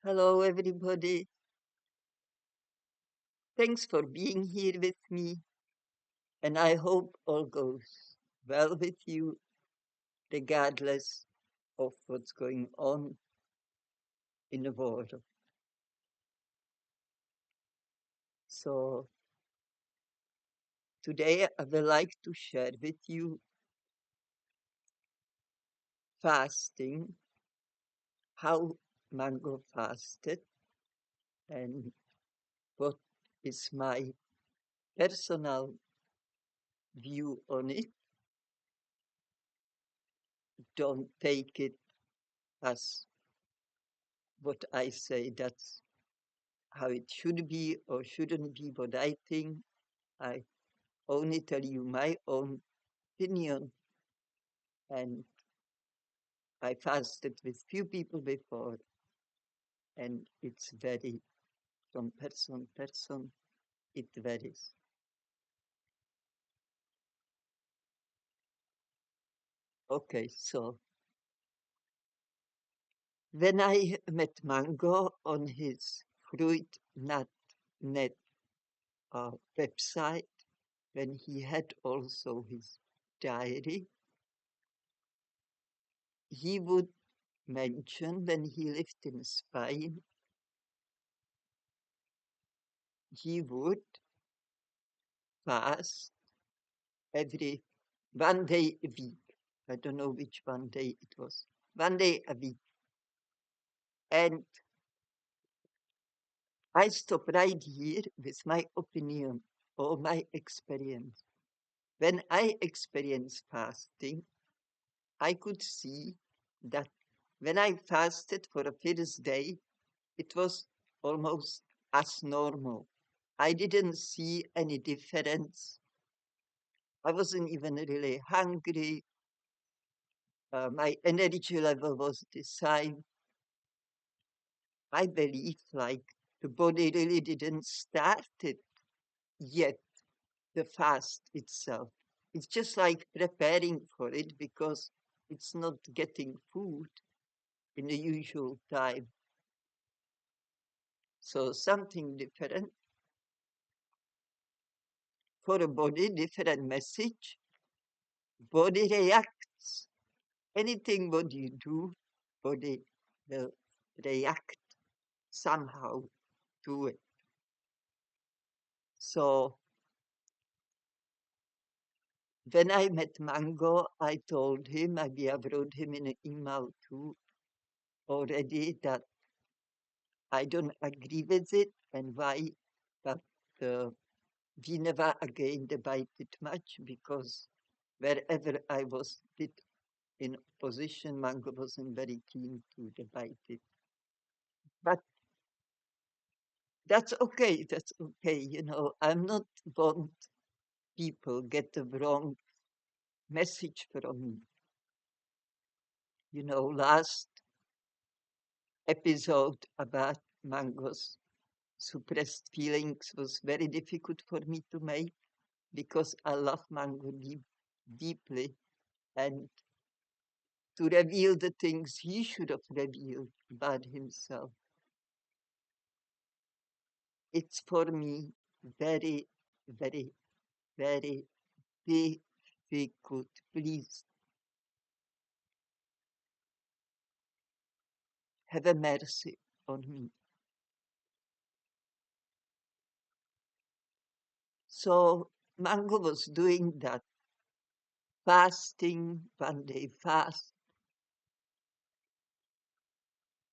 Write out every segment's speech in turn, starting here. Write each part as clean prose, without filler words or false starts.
Hello, everybody. Thanks for being here with me, and I hope all goes well with you, regardless of what's going on in the world. So, today I would like to share with you fasting, how Mango fasted, and what is my personal view on it. Don't take it as what I say, that's how it should be or shouldn't be what I think. I only tell you my own opinion, and I fasted with few people before, and it's very from person to person, it varies. Okay, so when I met Mango on his Fruit Nut Net website, when he had also his diary, he would mention when he lived in Spain, he would fast every 1 day a week. I don't know which 1 day it was. 1 day a week. And I stop right here with my opinion or my experience. When I experienced fasting, I could see that when I fasted for a first day, it was almost as normal. I didn't see any difference. I wasn't even really hungry. My energy level was the same. I believe like the body really didn't start it yet, the fast itself. It's just like preparing for it because it's not getting food in the usual time. So something different for a body, different message. Body reacts. Anything what you do, body will react somehow to it. So when I met Mango, I told him, maybe I wrote him in an email too already, that I don't agree with it and why, but uh, we never again debated much because wherever I was with in opposition, Mango wasn't very keen to debate it. But that's okay, that's okay. I'm not want people get the wrong message from me. Last episode about Mango's suppressed feelings was very difficult for me to make because I love Mango deeply, and to reveal the things he should have revealed about himself. It's for me very, very, very difficult. Please have a mercy on me. So Mango was doing that fasting, 1 day fast.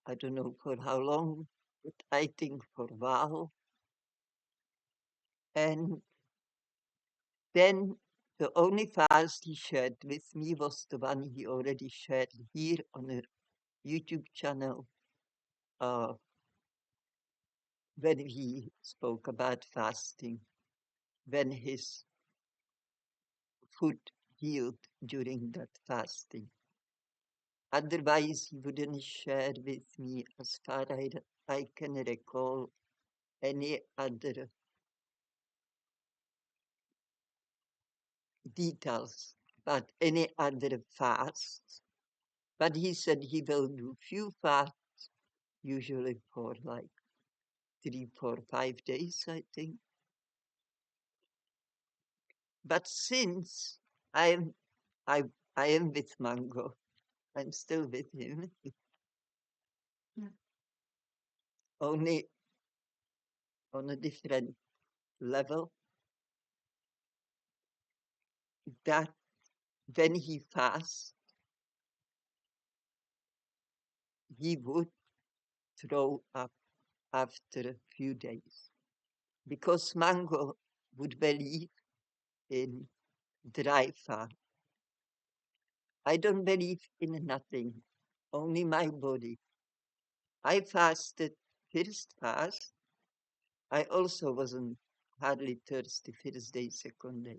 I don't know for how long, but I think for a while. And then the only fast he shared with me was the one he already shared here on a YouTube channel, uh, when he spoke about fasting, when his foot healed during that fasting. Otherwise, he wouldn't share with me, as far as I can recall, any other details about any other fasts. But he said he will do few fasts usually for like 3, 4, 5 days, I think. But since I'm I I am with Mango, I'm still with him, only on a different level. That when he fasts, he would throw up after a few days because Mango would believe in dry fast. I don't believe in nothing, only my body. I fasted first fast. I also wasn't hardly thirsty first day, second day.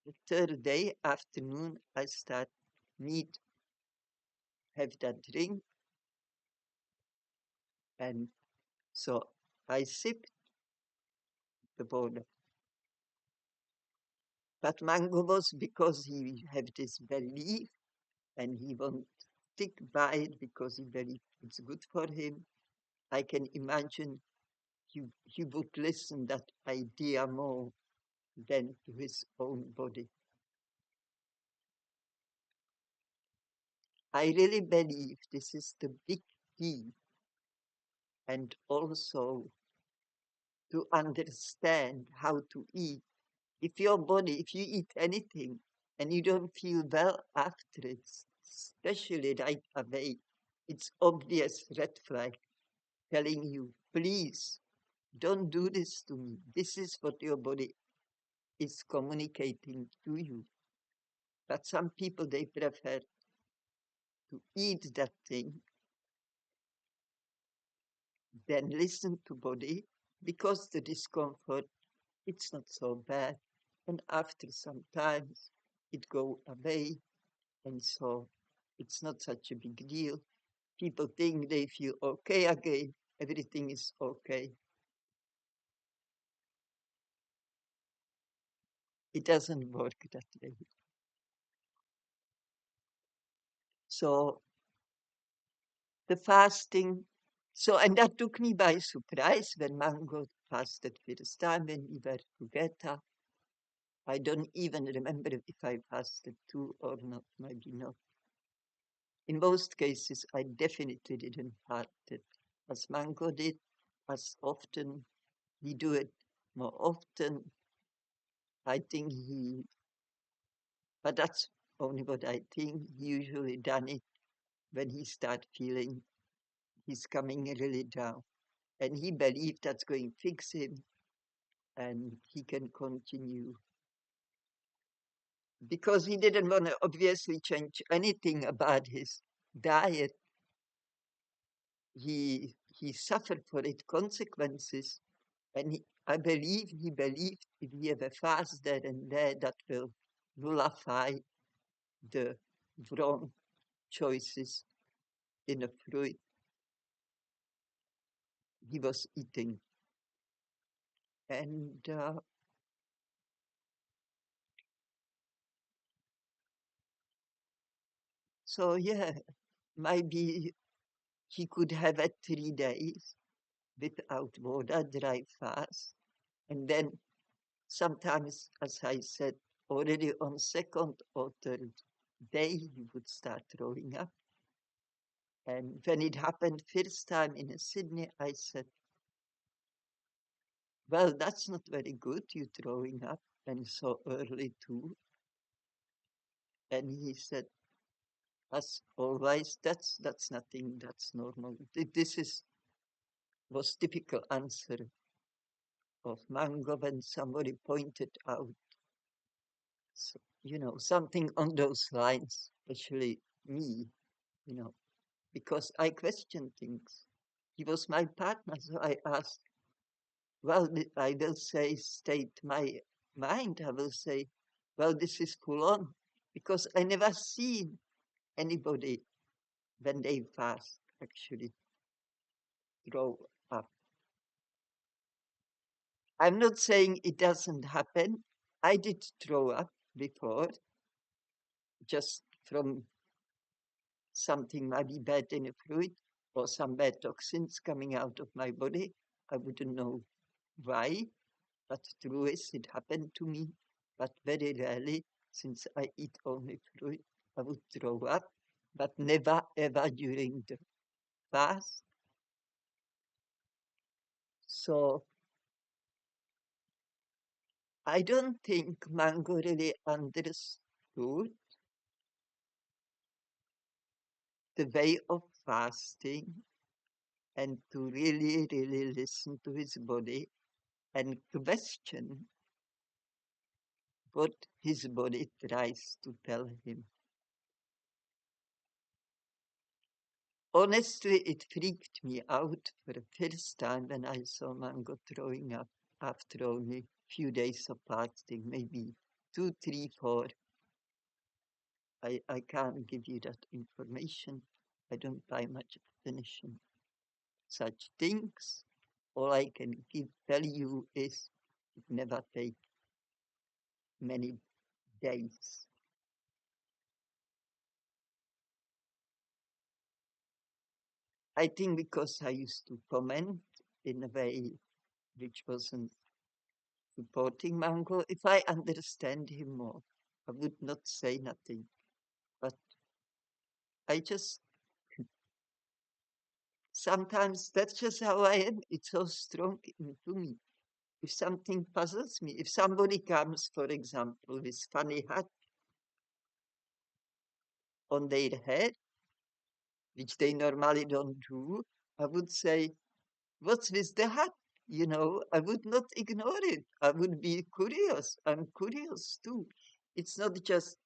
The third day afternoon, I start meat, have that drink, and so I sipped the water. But Mango was because he had this belief and he won't stick by it because he believes it's good for him. I can imagine he would listen that idea more than to his own body. I really believe this is the big key, and also to understand how to eat. If your body, if you eat anything and you don't feel well after it, especially right away, it's obvious red flag telling you, please don't do this to me. This is what your body is communicating to you. But some people, they prefer to eat that thing than listen to body because the discomfort, it's not so bad. And after some time, it go away. And so it's not such a big deal. People think they feel okay again. Everything is okay. It doesn't work that way. So the fasting, so, and that took me by surprise when Mango fasted first time when we were together. I don't even remember if I fasted too or not, maybe not. In most cases, I definitely didn't fast it as Mango did, as often. He do it more often. I think but that's only what I think. He usually done it when he start feeling he's coming really down. And he believed that's going to fix him and he can continue. Because he didn't want to obviously change anything about his diet. He suffered for its consequences. And I believe he believed if he have a fast there and there, that will nullify the wrong choices in a fruit he was eating. And so, yeah, maybe he could have a 3 days without water, dry fast. And then sometimes, as I said, already on second or third day, he would start throwing up. And when it happened first time in Sydney, I said, well, that's not very good, you throwing up, and so early too. And he said, as always, that's nothing, that's normal. This was typical answer of Mango when somebody pointed out, something on those lines, especially me, you know, because I question things. He was my partner, so I asked, well, I will say, state my mind. I will say, well, this is full on, because I never seen anybody when they fast actually throw up. I'm not saying it doesn't happen. I did throw up before, just from something maybe bad in a fruit. or some bad toxins coming out of my body. I wouldn't know why, but true is it happened to me. But very rarely, since I eat only fruit, I would throw up, but never ever during the fast. So I don't think Mango really understood the way of fasting and to really, really listen to his body and question what his body tries to tell him. Honestly, it freaked me out for the first time when I saw Mango throwing up after only few days of fasting, maybe 2, 3, 4. I can't give you that information. I don't buy much attention. Such things, all I can tell you is it never take many days. I think because I used to comment in a way which wasn't supporting Mango, if I understand him more, I would not say nothing. But I just, sometimes that's just how I am. It's so strong into me. If something puzzles me, if somebody comes, for example, with funny hat on their head, which they normally don't do, I would say, what's with the hat? You know, I would not ignore it. I would be curious. I'm curious too. It's not just,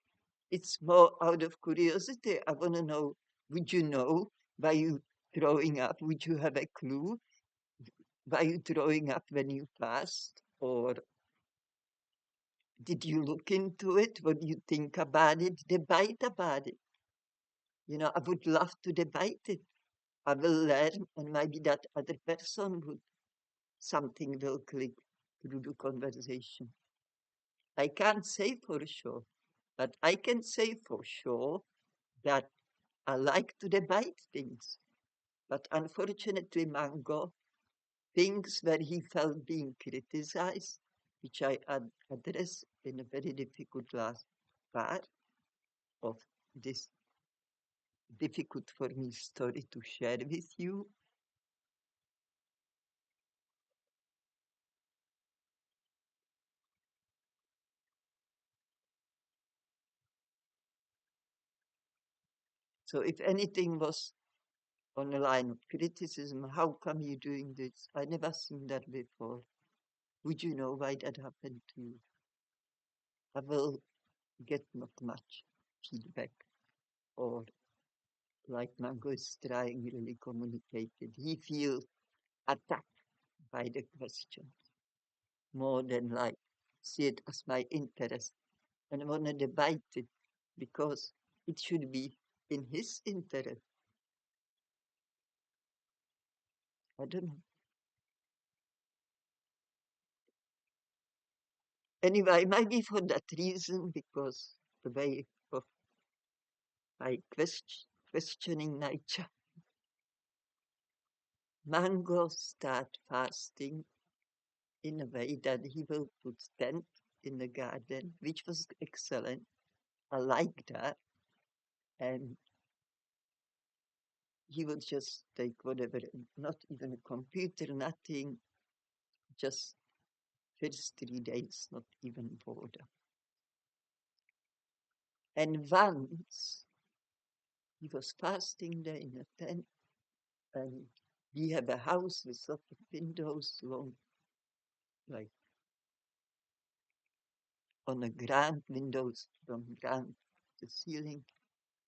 it's more out of curiosity. I want to know, would you know by you throwing up? Would you have a clue by you throwing up when you fast? Or did you look into it? What do you think about it? Debate about it. You know, I would love to debate it. I will learn, and maybe that other person would, something will click through the conversation. I can't say for sure, but I can say for sure that I like to debate things. But unfortunately, Mango, things where he felt being criticized, which I address in a very difficult last part of this difficult for me story to share with you. So if anything was on a line of criticism, how come you doing this? I never seen that before. Would you know why that happened to you? I will get not much feedback or like Mango is trying really communicated. He feels attacked by the question more than like see it as my interest and I want to debate it because it should be in his interest. I don't know. Anyway, maybe for that reason, because the way of my questioning nature, Mango start fasting in a way that he will put tent in the garden, which was excellent. I like that. And he would just take whatever, not even a computer, nothing, just first 3 days, not even water. And once he was fasting there in a tent, and we have a house with lots of windows, long, like on the ground, windows from ground to ceiling.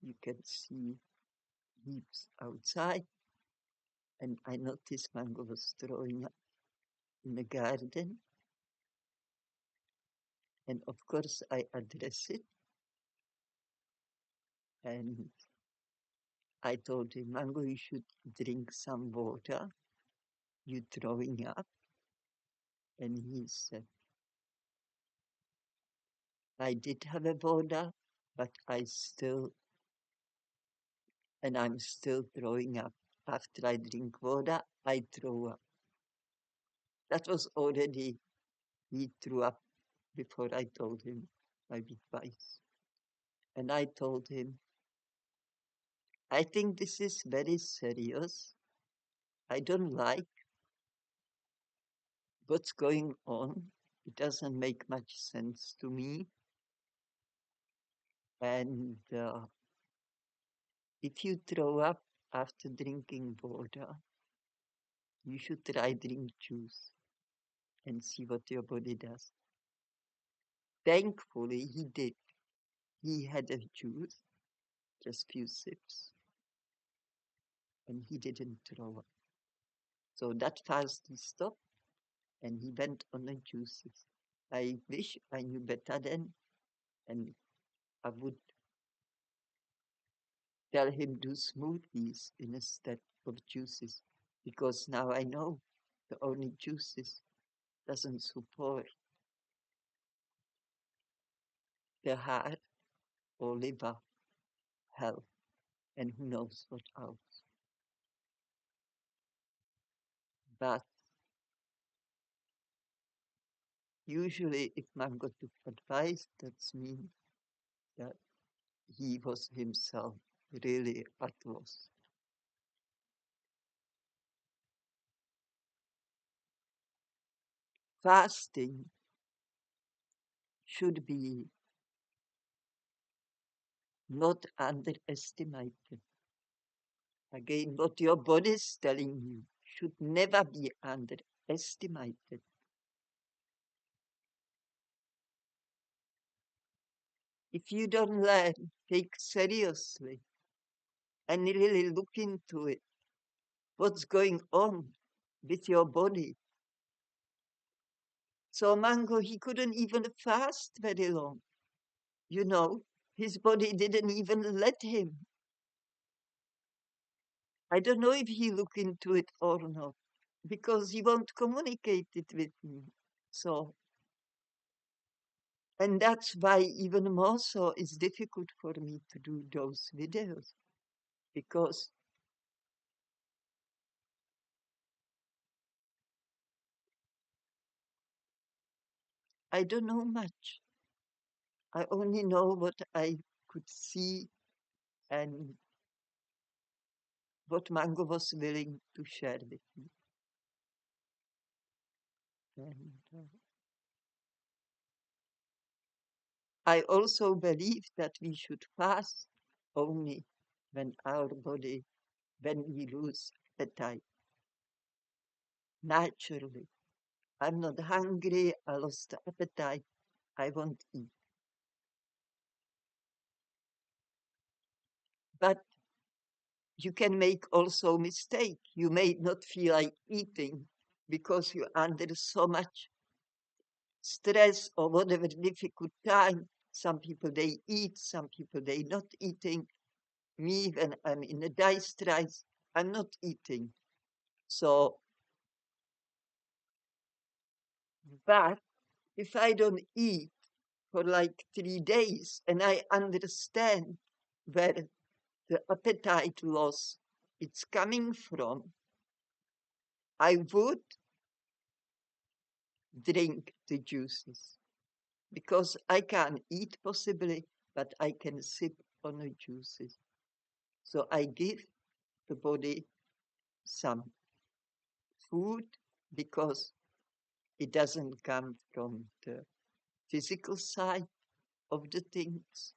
You can see heaps outside. And I noticed Mango was throwing up in the garden. And of course, I address it. And I told him, Mango, you should drink some water. You throwing up. And he said, I did have a water, but I'm still throwing up. after I drink water, I throw up. That was already, he threw up before I told him my advice. And I told him, I think this is very serious. I don't like what's going on. It doesn't make much sense to me. And if you throw up after drinking water, you should try drink juice and see what your body does. Thankfully, he did. He had a juice, just few sips, and he didn't throw up. So that fast he stopped, and he went on the juices. I wish I knew better then, and I would tell him do smoothies instead of juices, because now I know the only juices doesn't support the heart or liver health, and who knows what else. But usually if Mango took advice, that's mean that he was himself really at loss. Fasting should be not underestimated. Again, what your body is telling you should never be underestimated. If you don't learn, take seriously and really look into it, what's going on with your body. So Mango, he couldn't even fast very long. You know, his body didn't even let him. I don't know if he looked into it or not, because he won't communicate it with me. So, and that's why even more so it's difficult for me to do those videos, because I don't know much. I only know what I could see and what Mango was willing to share with me. And I also believe that we should fast only when our body, when we lose appetite, naturally. I'm not hungry, I lost the appetite, I won't eat. But you can make also mistake. You may not feel like eating because you're under so much stress or whatever difficult time. Some people they eat, some people they not eating. Me, when I'm in a dire stress, I'm not eating. So, but if I don't eat for like 3 days and I understand where the appetite loss it's coming from, I would drink the juices because I can't eat possibly, but I can sip on the juices. So I give the body some food because it doesn't come from the physical side of the things,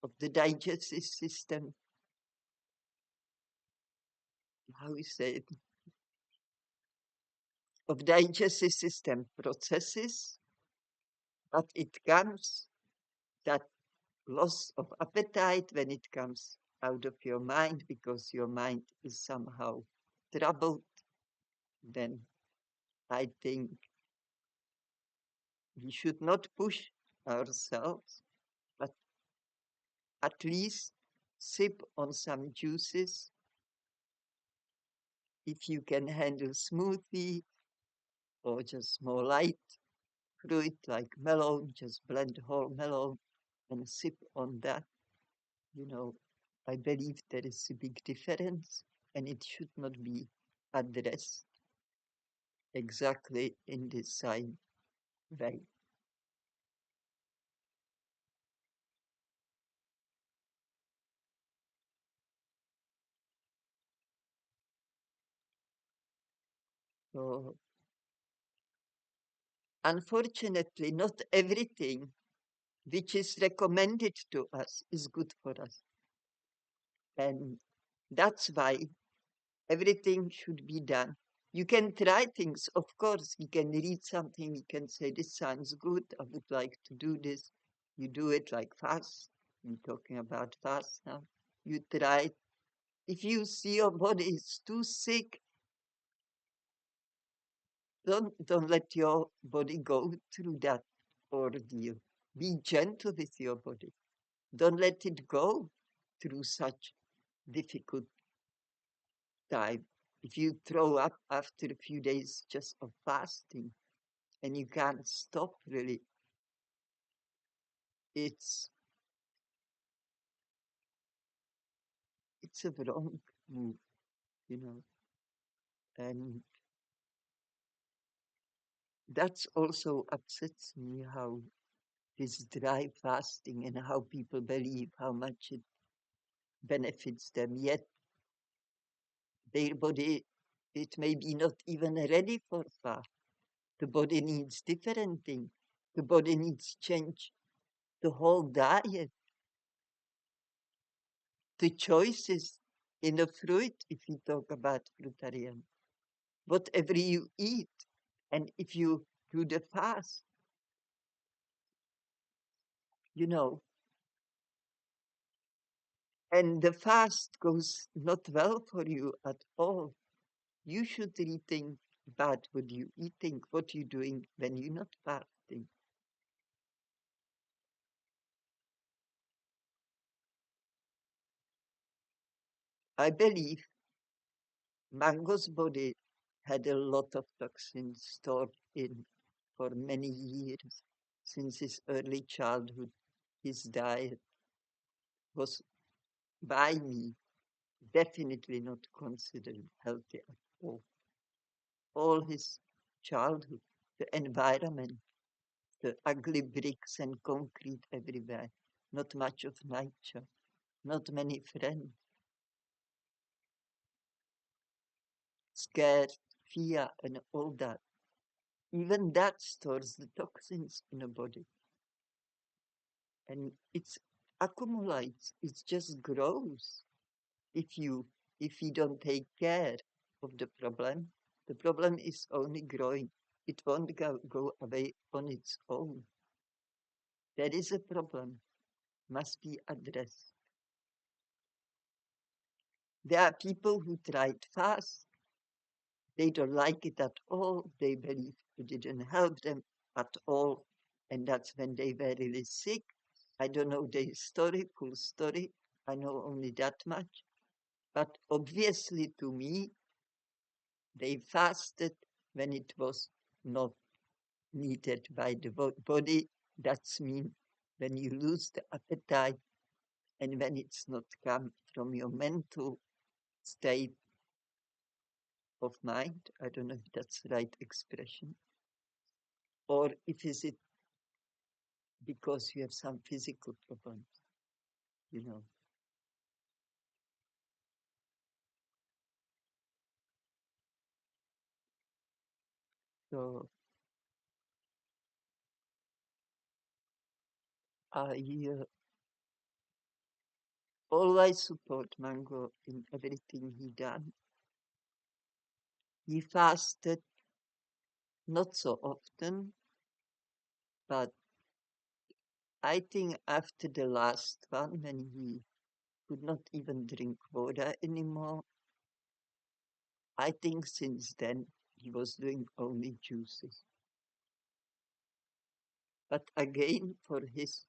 of the digestive system, how we say it, of digestive system processes, but it comes that loss of appetite when it comes out of your mind because your mind is somehow troubled, then I think we should not push ourselves, but at least sip on some juices. If you can handle smoothie or just more light fruit like melon, just blend whole melon and sip on that. You know, I believe there is a big difference. and it should not be addressed exactly in the same way. So, unfortunately, not everything which is recommended to us is good for us. And that's why everything should be done. You can try things, of course. You can read something, you can say, this sounds good, I would like to do this. You do it like fast. We're talking about fast now. You try. If you see your body is too sick, don't let your body go through that ordeal. Be gentle with your body. Don't let it go through such difficult time. If you throw up after a few days just of fasting and you can't stop really, it's it's a wrong move, you know. And that's also upsets me how this dry fasting and how people believe how much it benefits them, yet their body, it may be not even ready for fast. The body needs different things. The body needs change the whole diet, the choices in the fruit, if you talk about fruitarian, whatever you eat, and if you do the fast, you know, and the fast goes not well for you at all, you should rethink about what you eating, what you're doing when you're not fasting. I believe Mango's body had a lot of toxins stored in for many years. Since his early childhood, his diet was, by me, definitely not considered healthy at all. All his childhood, the environment, the ugly bricks and concrete everywhere, not much of nature, not many friends, scared, fear, and all that. Even that stores the toxins in the body. And it's accumulates, it just grows. If you don't take care of the problem is only growing. It won't go away on its own. There is a problem, must be addressed. There are people who tried fast. They don't like it at all. They believe it didn't help them at all. And that's when they were really sick. I don't know their story, full story. I know only that much. But obviously to me, they fasted when it was not needed by the body. That's mean when you lose the appetite and when it's not come from your mental state of mind. I don't know if that's the right expression. Or if is it because you have some physical problems, you know. So I always support Mango in everything he done. He fasted not so often, but I think after the last one, when he could not even drink water anymore, I think since then he was doing only juices. But again, for his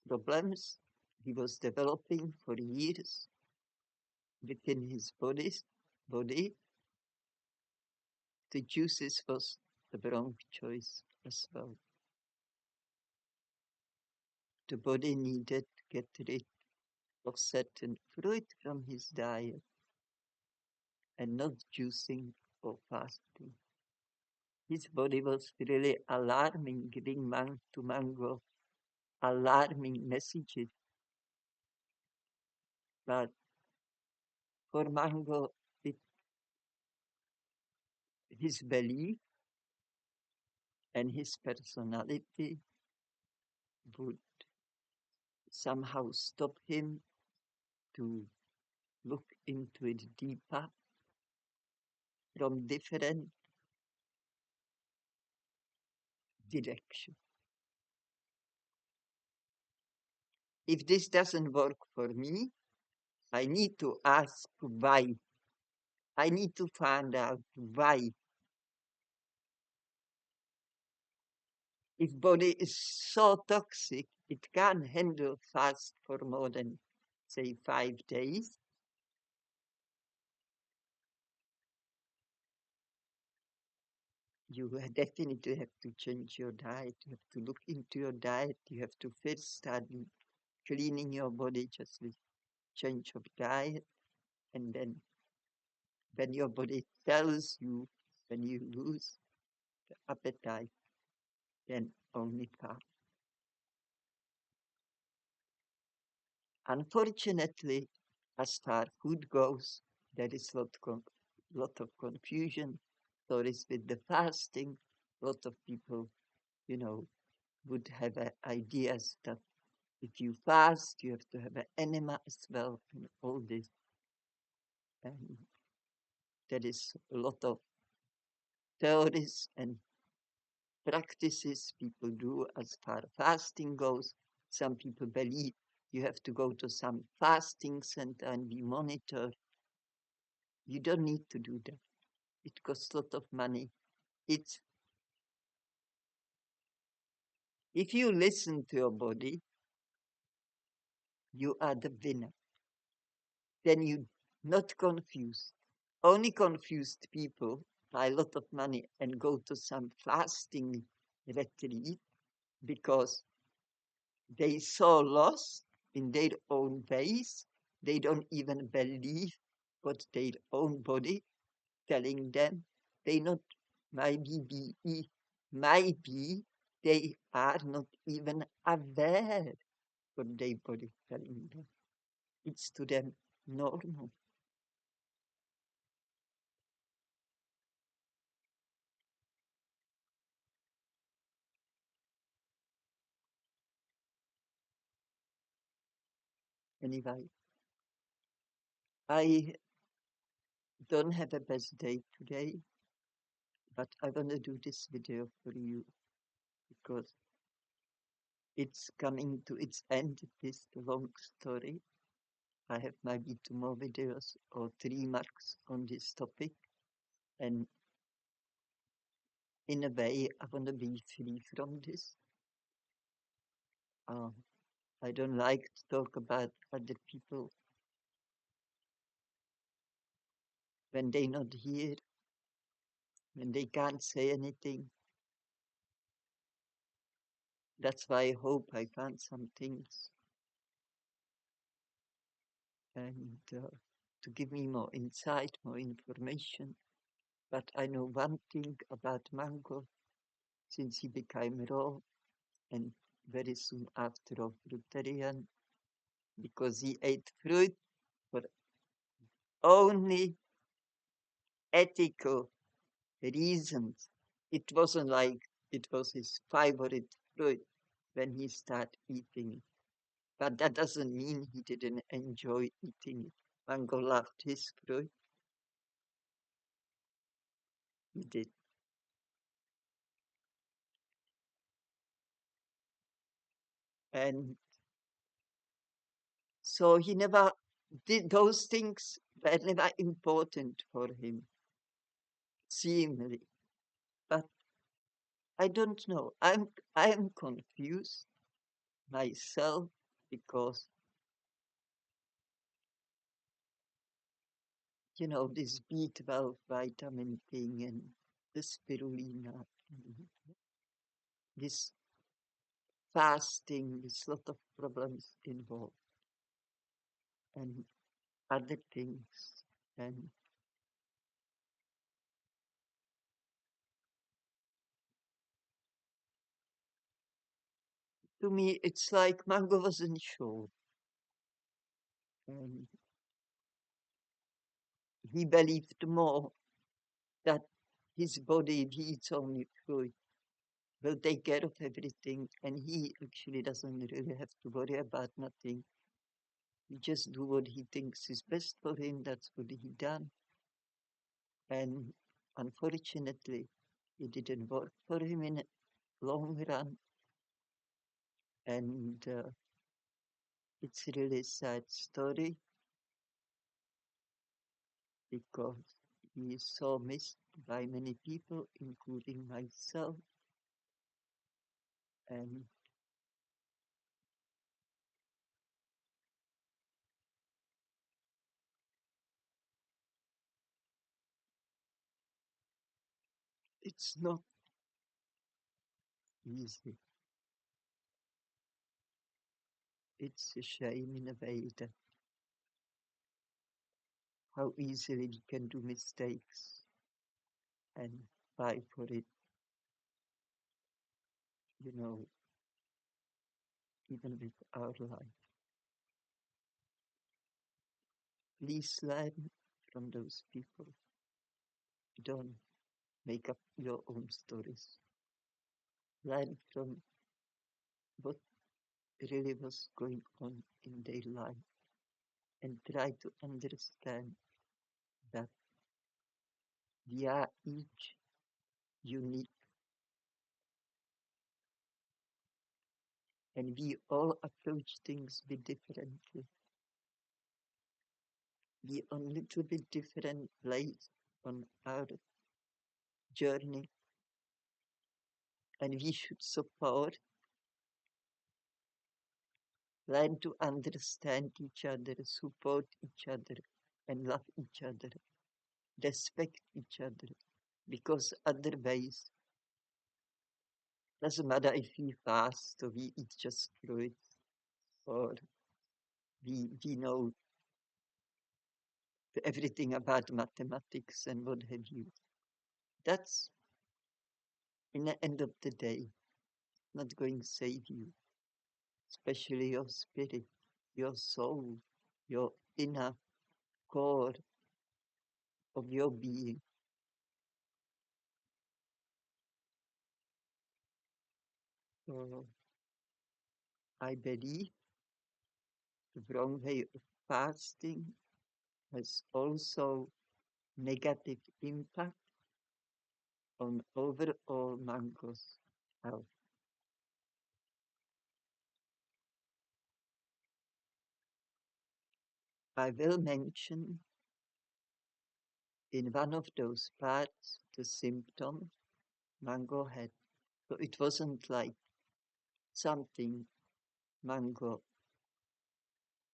problems he was developing for years within his body, the juices was the wrong choice as well. The body needed to get rid of certain fruit from his diet. and not juicing or fasting. His body was really alarming, giving to Mango alarming messages. But for Mango, it, his belief and his personality would somehow stop him to look into it deeper from different directions. If this doesn't work for me, I need to ask why. I need to find out why. If body is so toxic, it can't handle fast for more than, say, 5 days. You definitely have to change your diet. You have to look into your diet. You have to first start cleaning your body just with change of diet. And then when your body tells you, when you lose the appetite, then only fast. Unfortunately, as far food goes, there is lot of confusion. Stories with the fasting. A lot of people, you know, would have ideas that if you fast, you have to have an enema as well, and all this. And there is a lot of theories and practices people do as far fasting goes. Some people believe you have to go to some fasting center and be monitored. You don't need to do that. It costs a lot of money. It's if you listen to your body, you are the winner. Then you not confused. Only confused people buy a lot of money and go to some fasting retreat because they so lost in their own ways. They don't even believe what their own body telling them. They not maybe they are not even aware what their body telling them. It's to them normal. Anyway, I don't have a best day today, but I want to do this video for you because it's coming to its end, this long story. I have maybe 2 more videos or 3 marks on this topic, and in a way, I want to be free from this. Um, I don't like to talk about other people when they're not here, when they can't say anything. That's why I hope I found some things and to give me more insight, more information. But I know one thing about Mango since he became raw and very soon after a fruitarian because he ate fruit for only ethical reasons. It wasn't like it was his favorite fruit when he started eating it. But that doesn't mean he didn't enjoy eating it. Mango loved his fruit. He did. And so he never did those things were never important for him, seemingly. But I don't know. I'm confused myself because this B12 vitamin thing and the spirulina, and this fasting, there's a lot of problems involved and other things. And To me, it's like Mango wasn't sure. And he believed more that his body, if he eats only fruit, will take care of everything, and he actually doesn't really have to worry about nothing. He just do what he thinks is best for him. That's what he done. And unfortunately, it didn't work for him in the long run. And it's really a sad story because he is so missed by many people, including myself. And it's not easy. It's a shame in a way that how easily we can do mistakes and fight for it, you know, even with our life. Please learn from those people. Don't make up your own stories. Learn from what really was going on in their life and try to understand that we are each unique and we all approach things a bit differently. We are a little bit different place on our journey, and we should support, learn to understand each other, support each other, and love each other, respect each other, because otherwise, doesn't matter if we fast or we eat just fruits or we know everything about mathematics and what have you. That's, in the end of the day, not going to save you, especially your spirit, your soul, your inner core of your being. So I believe the wrong way of fasting has also negative impact on overall Mango's health. I will mention in one of those parts the symptoms Mango had. So it wasn't like something Mango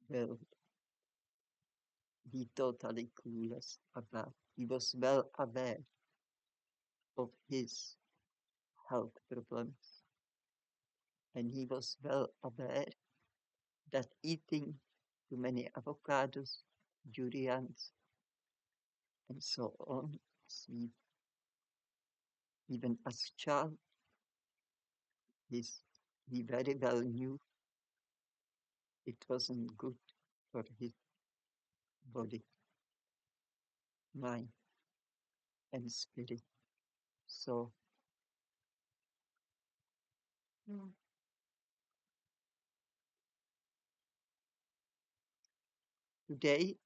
will be totally clueless about. He was well aware of his health problems, and he was well aware that eating too many avocados, durians, and so on, sweet, even as a child, he very well knew it wasn't good for his body, mind, and spirit. So today,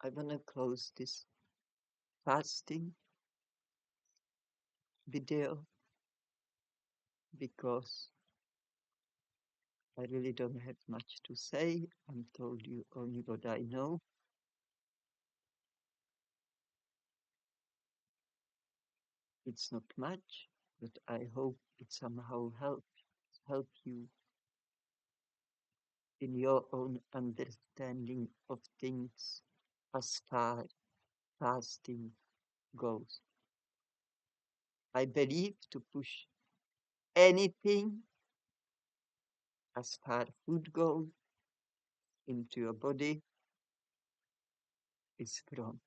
I want to close this fasting video because I really don't have much to say. I'm told you only what I know. It's not much, but I hope it somehow help you in your own understanding of things as far fasting goes. I believe to push anything as far food goes into your body is wrong.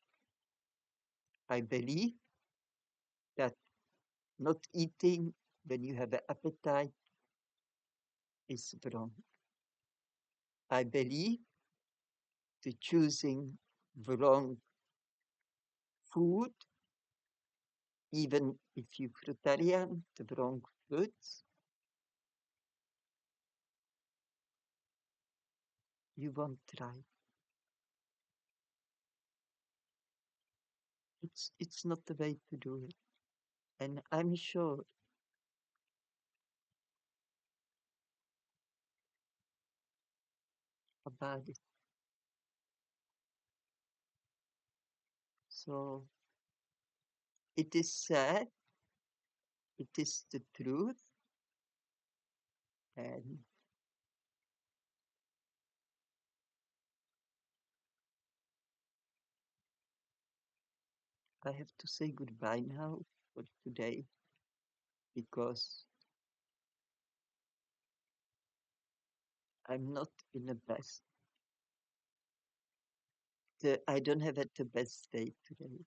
I believe that not eating when you have an appetite is wrong. I believe the choosing wrong food, even if you fruitarian, the wrong foods, you won't try. It's not the way to do it. And I'm sure about it. So it is sad, it is the truth, and I have to say goodbye now for today because I'm not in the best. I don't have the best day today.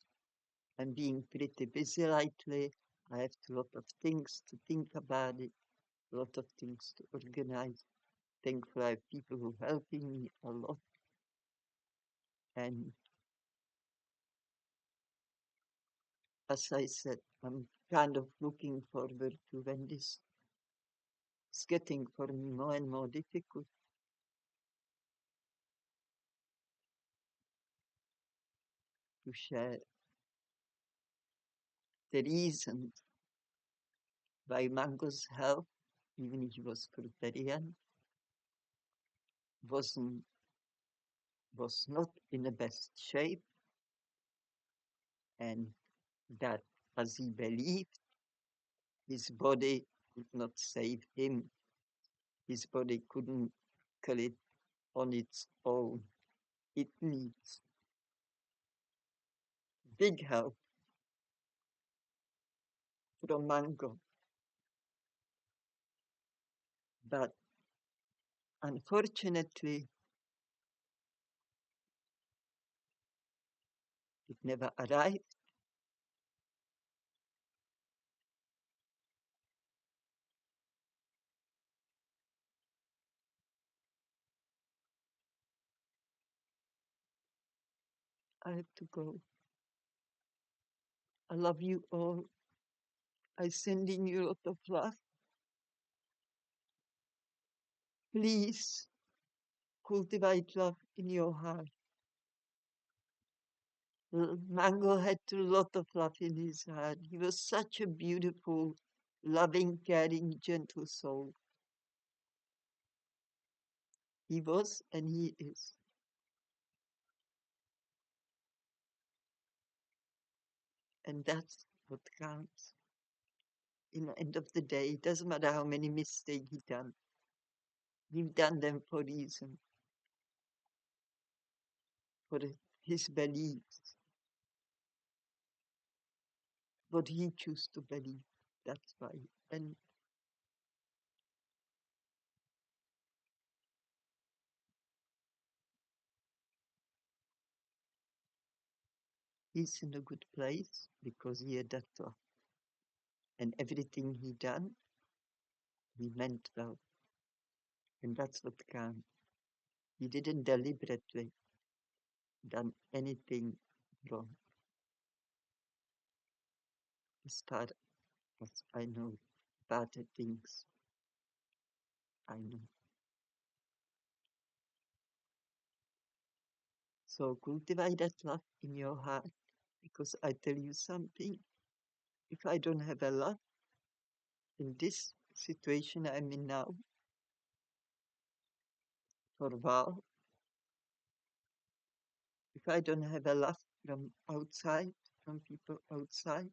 I'm being pretty busy lately. I have a lot of things to think about it, a lot of things to organize. Thankfully, I have people who are helping me a lot. And as I said, I'm kind of looking forward to when this is getting for me more and more difficult to share the reason why Mango's health, even if he was fruitarian, wasn't was not in the best shape, and that, as he believed, his body could not save him. His body couldn't kill it on its own. It needs big help from Mango. But unfortunately, it never arrived. I have to go. I love you all. I sending you a lot of love. Please cultivate love in your heart. Mango had a lot of love in his heart. He was such a beautiful, loving, caring, gentle soul. He was and he is. And that's what counts. In the end of the day, it doesn't matter how many mistakes he done. He done them for a reason, for his beliefs, what he chose to believe. That's why. And he's in a good place because he had that thought. And everything he done, he meant well. And that's what counts. He didn't deliberately done anything wrong, as far as I know, bad things I know. So cultivate that love in your heart, because I tell you something, if I don't have a love in this situation I'm in now, for a while, if I don't have a love from outside, from people outside,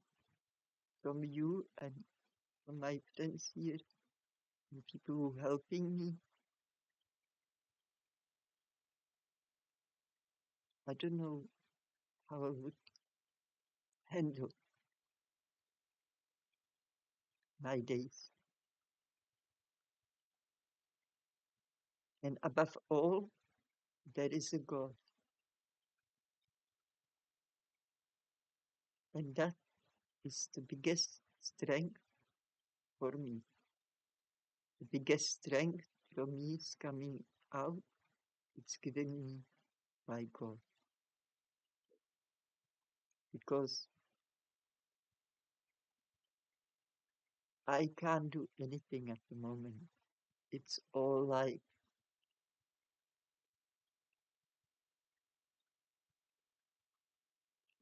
from you and from my friends here, and people who are helping me, I don't know how I would handle my days. And above all, there is a God. And that is the biggest strength for me. The biggest strength from me is coming out. It's given me by God. Because I can't do anything at the moment. It's all like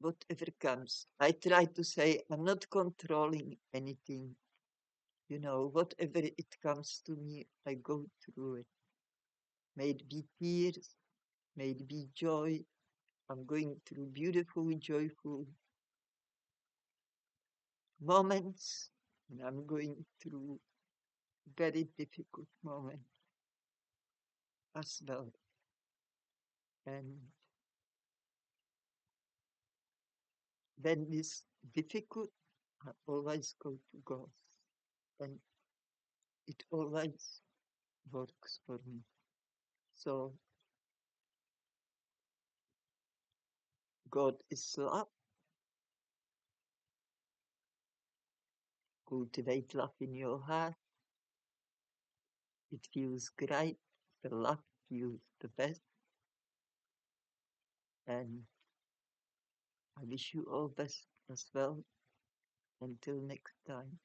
whatever comes. I try to say I'm not controlling anything. You know, whatever it comes to me, I go through it. May it be tears, may it be joy. I'm going through beautiful, joyful moments, and I'm going through very difficult moments as well. And when it's difficult, I always go to God, and it always works for me. So God is love. Cultivate love in your heart. It feels great. The love feels the best. And I wish you all best as well. Until next time.